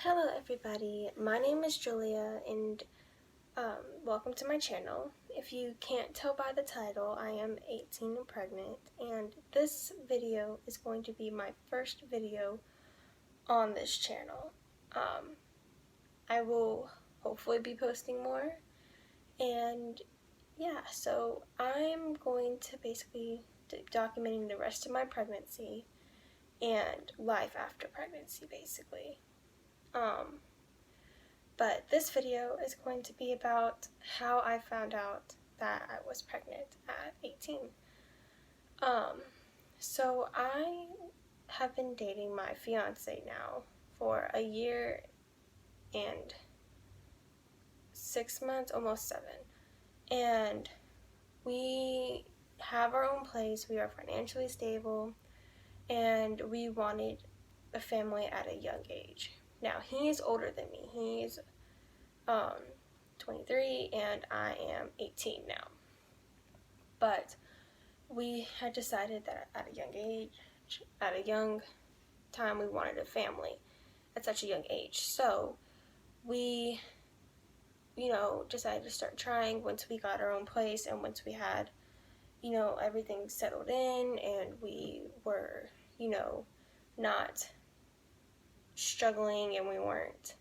Hello everybody, my name is Julia and welcome to my channel. If you can't tell by the title, I am 18 and pregnant, and this video is going to be my first video on this channel. I will hopefully be posting more, and yeah, so I'm going to basically documenting the rest of my pregnancy and life after pregnancy basically. But this video is going to be about how I found out that I was pregnant at 18. So I have been dating my fiance now for a year and 6 months, almost 7. And we have our own place, we are financially stable, and we wanted a family at a young age. Now, he is older than me. He's 23 and I am 18 now. But we had decided that at a young age, at a young time, we wanted a family at such a young age. So we, decided to start trying once we got our own place and once we had, everything settled in and we were, not struggling and we weren't,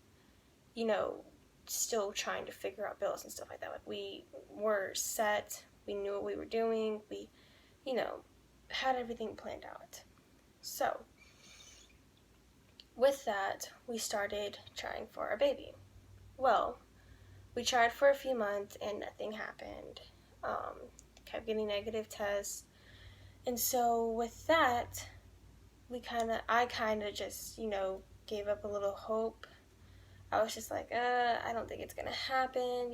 still trying to figure out bills and stuff like that. Like, we were set, we knew what we were doing, we, had everything planned out. So, with that, we started trying for a baby. Well, we tried for a few months and nothing happened. Kept getting negative tests. And so with that, I kind of just, gave up a little hope. I was just like, I don't think it's gonna happen,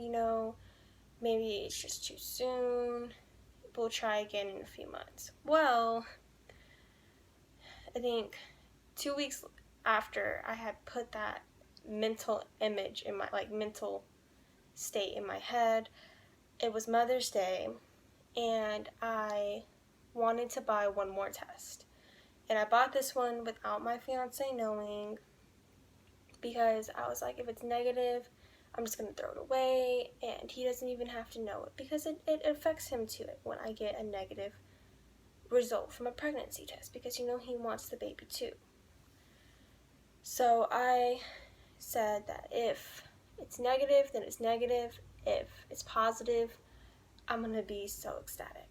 maybe it's just too soon. We'll try again in a few months. Well, I think 2 weeks after I had put that mental image in my, mental state in my head, it was Mother's Day, and I wanted to buy one more test. And I bought this one without my fiance knowing, because I was like, if it's negative, I'm just going to throw it away, and he doesn't even have to know it, because it affects him too when I get a negative result from a pregnancy test, because he wants the baby too. So I said that if it's negative, then it's negative. If it's positive, I'm going to be so ecstatic.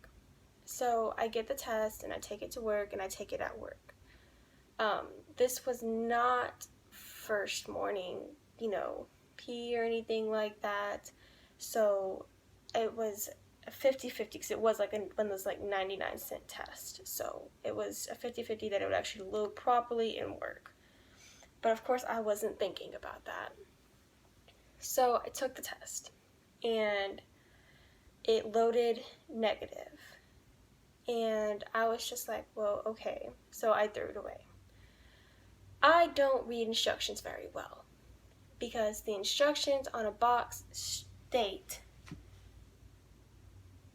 So I get the test and I take it to work and I take it at work. This was not first morning, pee or anything like that. So it was a 50-50, because it was one of those 99-cent test. So it was a 50-50 that it would actually load properly and work. But of course I wasn't thinking about that. So I took the test and it loaded negative. And I was just like, well, okay. So I threw it away. I don't read instructions very well, because the instructions on a box state,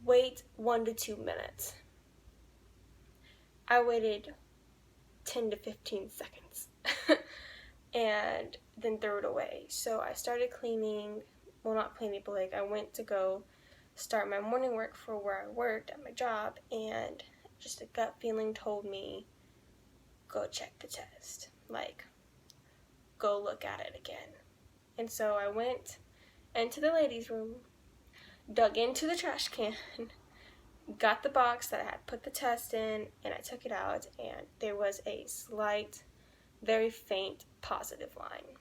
wait 1 to 2 minutes. I waited 10 to 15 seconds and then threw it away. So I started cleaning, well, not cleaning, but I went to go start my morning work for where I worked at my job, and just a gut feeling told me, go check the test. Go look at it again. And so I went into the ladies' room, dug into the trash can, got the box that I had put the test in, and I took it out, and there was a slight, very faint positive line.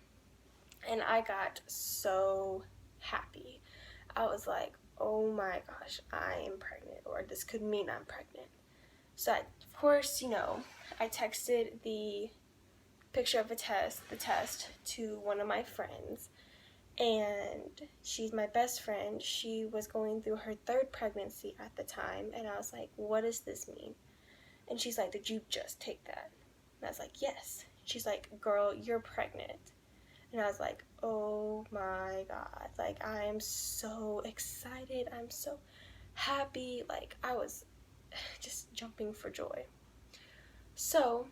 And I got so happy. I was like, oh my gosh, I am pregnant, or this could mean I'm pregnant. So of course, I texted the picture of the test to one of my friends, and she's my best friend. She was going through her 3rd pregnancy at the time, and I was like, what does this mean? And she's like, did you just take that? And I was like, yes. She's like, girl, you're pregnant. And I was like, oh my God, I am so excited, I'm so happy, I was just jumping for joy. So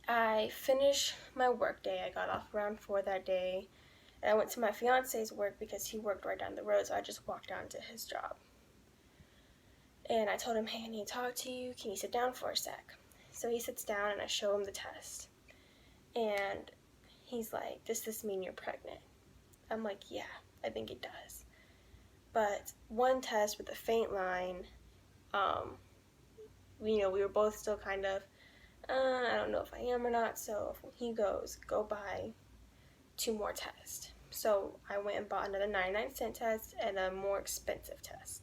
I finished my work day. I got off around 4 that day. And I went to my fiance's work because he worked right down the road, so I just walked down to his job. And I told him, hey, I need to talk to you. Can you sit down for a sec? So he sits down and I show him the test. And he's like, does this mean you're pregnant? I'm like, yeah, I think it does. But one test with a faint line, we were both still kind of, I don't know if I am or not. So he goes, go buy 2 more tests. So I went and bought another 99-cent test and a more expensive test.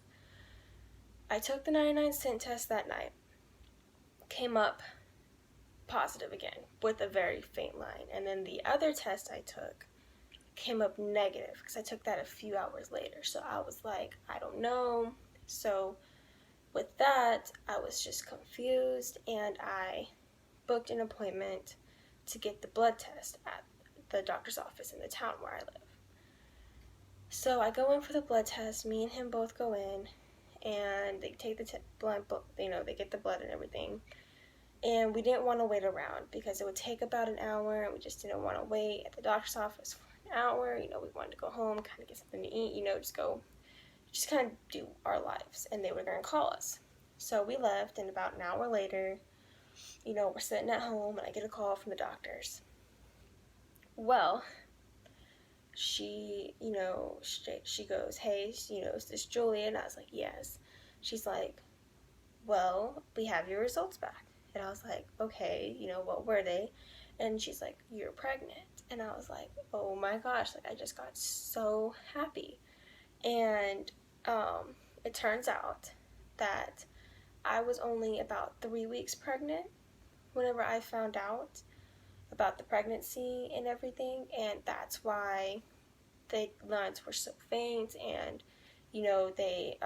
I took the 99-cent test that night, came up positive again with a very faint line. And then the other test I took came up negative because I took that a few hours later. So I was like, I don't know. So with that, I was just confused, and I booked an appointment to get the blood test at the doctor's office in the town where I live. So I go in for the blood test. Me and him both go in, and they take the blood, they get the blood and everything. And we didn't want to wait around because it would take about an hour, and we just didn't want to wait at the doctor's office for an hour. We wanted to go home, kind of get something to eat, just kind of do our lives. And they were going to call us. So we left, and about an hour later, we're sitting at home, and I get a call from the doctors. Well, she goes, hey, is this Julia? And I was like, yes. She's like, well, we have your results back. And I was like, okay, what were they? And she's like, you're pregnant. And I was like, oh my gosh, I just got so happy. And it turns out that I was only about 3 weeks pregnant whenever I found out about the pregnancy and everything, and that's why the lines were so faint, and they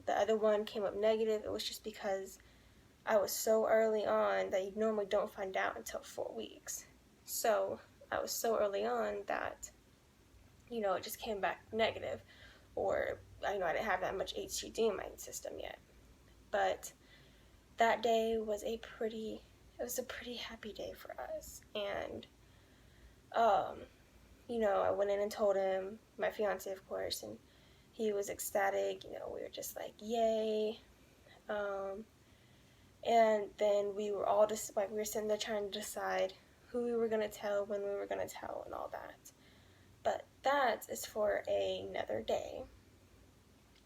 the other one came up negative. It was just because I was so early on that you normally don't find out until 4 weeks. So I was so early on that it just came back negative, or I didn't have that much HCG in my system yet. But that day was a pretty happy day for us. And I went in and told him, my fiance of course, and he was ecstatic. We were just like, yay. And then we were all just we were sitting there trying to decide who we were going to tell, when we were going to tell, and all that. But that is for another day,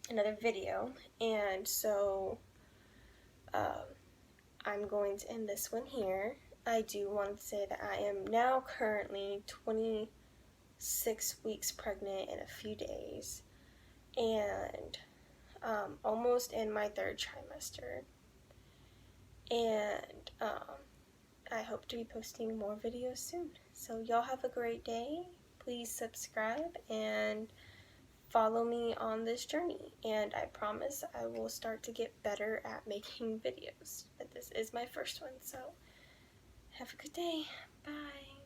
another video. And so I'm going to end this one here. I do want to say that I am now currently 26 weeks pregnant in a few days, and almost in my 3rd trimester. And I hope to be posting more videos soon. So y'all have a great day. Please subscribe and follow me on this journey, and I promise I will start to get better at making videos. But this is my first one, so have a good day. Bye.